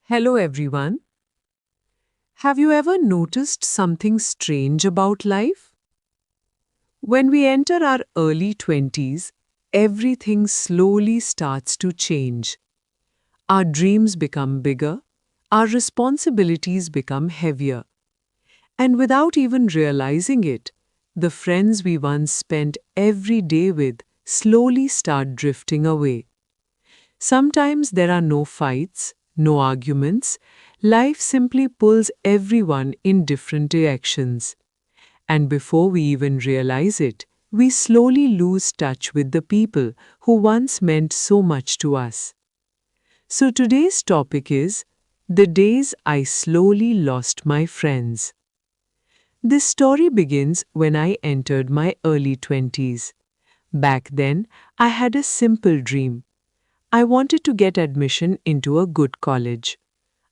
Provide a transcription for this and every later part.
Hello, everyone. Have you ever noticed something strange about life? When we enter our early 20s, everything slowly starts to change. Our dreams become bigger, our responsibilities become heavier, and without even realizing it, the friends we once spent every day with slowly start drifting away. Sometimes there are no fights, no arguments. Life simply pulls everyone in different directions. And before we even realize it, we slowly lose touch with the people who once meant so much to us. So today's topic is the days I slowly lost my friends. This story begins when I entered my early 20s. Back then, I had a simple dream. I wanted to get admission into a good college.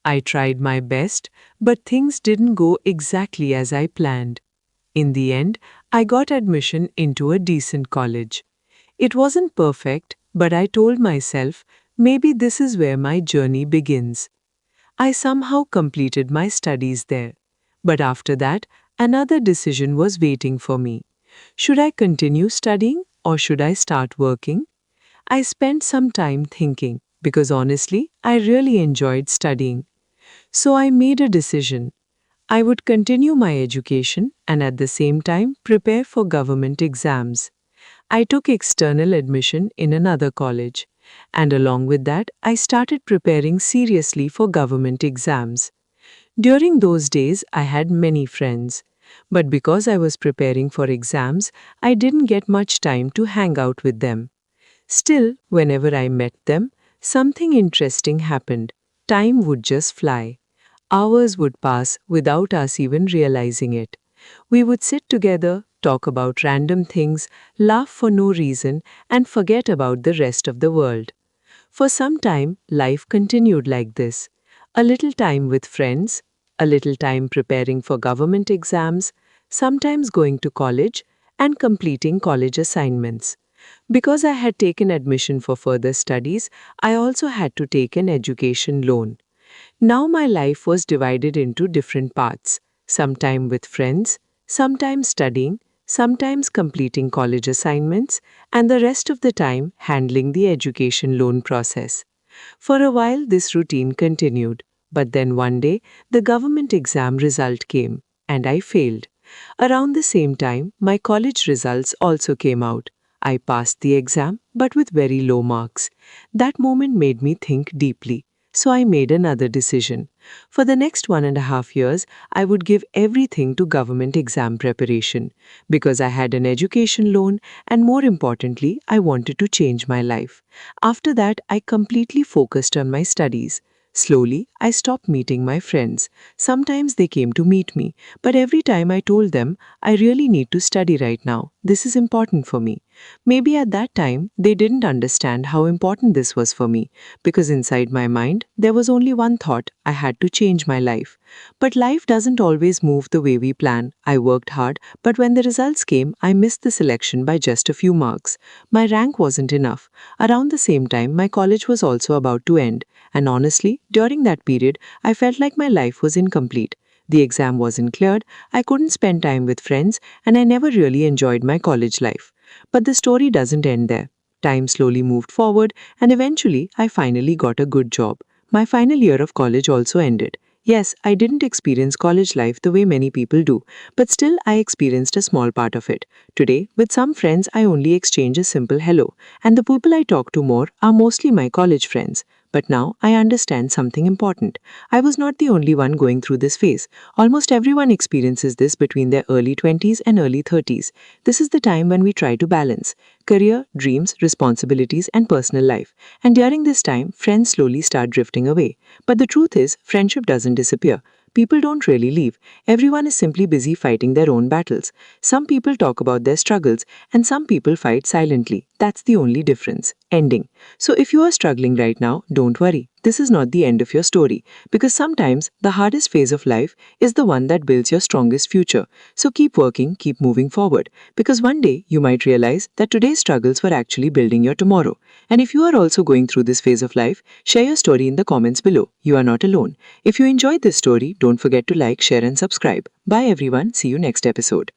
I tried my best, but things didn't go exactly as I planned. In the end, I got admission into a decent college. It wasn't perfect, but I told myself maybe this is where my journey begins. I somehow completed my studies there. But after that, another decision was waiting for me. Should I continue studying or should I start working? I spent some time thinking because honestly, I really enjoyed studying. So I made a decision. I would continue my education and at the same time prepare for government exams. I took external admission in another college, and along with that, I started preparing seriously for government exams. During those days, I had many friends. But because I was preparing for exams, I didn't get much time to hang out with them. Still, whenever I met them, something interesting happened. Time would just fly. Hours would pass without us even realizing it. We would sit together, talk about random things, laugh for no reason, and forget about the rest of the world. For some time, life continued like this. A little time with friends, a little time preparing for government exams, sometimes going to college, and completing college assignments. Because I had taken admission for further studies, I also had to take an education loan. Now my life was divided into different parts, sometime with friends, sometimes studying, sometimes completing college assignments, and the rest of the time handling the education loan process. For a while, this routine continued, but then one day, the government exam result came, and I failed. Around the same time, my college results also came out. I passed the exam, but with very low marks. That moment made me think deeply. So I made another decision. For the next 1.5 years, I would give everything to government exam preparation because I had an education loan and more importantly, I wanted to change my life. After that, I completely focused on my studies. Slowly, I stopped meeting my friends. Sometimes they came to meet me, but every time I told them, I really need to study right now. This is important for me. Maybe at that time, they didn't understand how important this was for me, because inside my mind, there was only one thought: I had to change my life. But life doesn't always move the way we plan. I worked hard, but when the results came, I missed the selection by just a few marks. My rank wasn't enough. Around the same time, my college was also about to end. And honestly, during that period, I felt like my life was incomplete. The exam wasn't cleared, I couldn't spend time with friends, and I never really enjoyed my college life. But the story doesn't end there. Time slowly moved forward, and eventually, I finally got a good job. My final year of college also ended. Yes, I didn't experience college life the way many people do, but still I experienced a small part of it. Today, with some friends, I only exchange a simple hello, and the people I talk to more are mostly my college friends. But now I understand something important. I was not the only one going through this phase. Almost everyone experiences this between their early 20s and early 30s. This is the time when we try to balance career, dreams, responsibilities, and personal life. And during this time, friends slowly start drifting away. But the truth is, friendship doesn't disappear. People don't really leave. Everyone is simply busy fighting their own battles. Some people talk about their struggles, and some people fight silently. That's the only difference. Ending. So if you are struggling right now, don't worry. This is not the end of your story. Because sometimes the hardest phase of life is the one that builds your strongest future. So keep working, keep moving forward. Because one day you might realize that today's struggles were actually building your tomorrow. And if you are also going through this phase of life, share your story in the comments below. You are not alone. If you enjoyed this story, don't forget to like, share and subscribe. Bye everyone. See you next episode.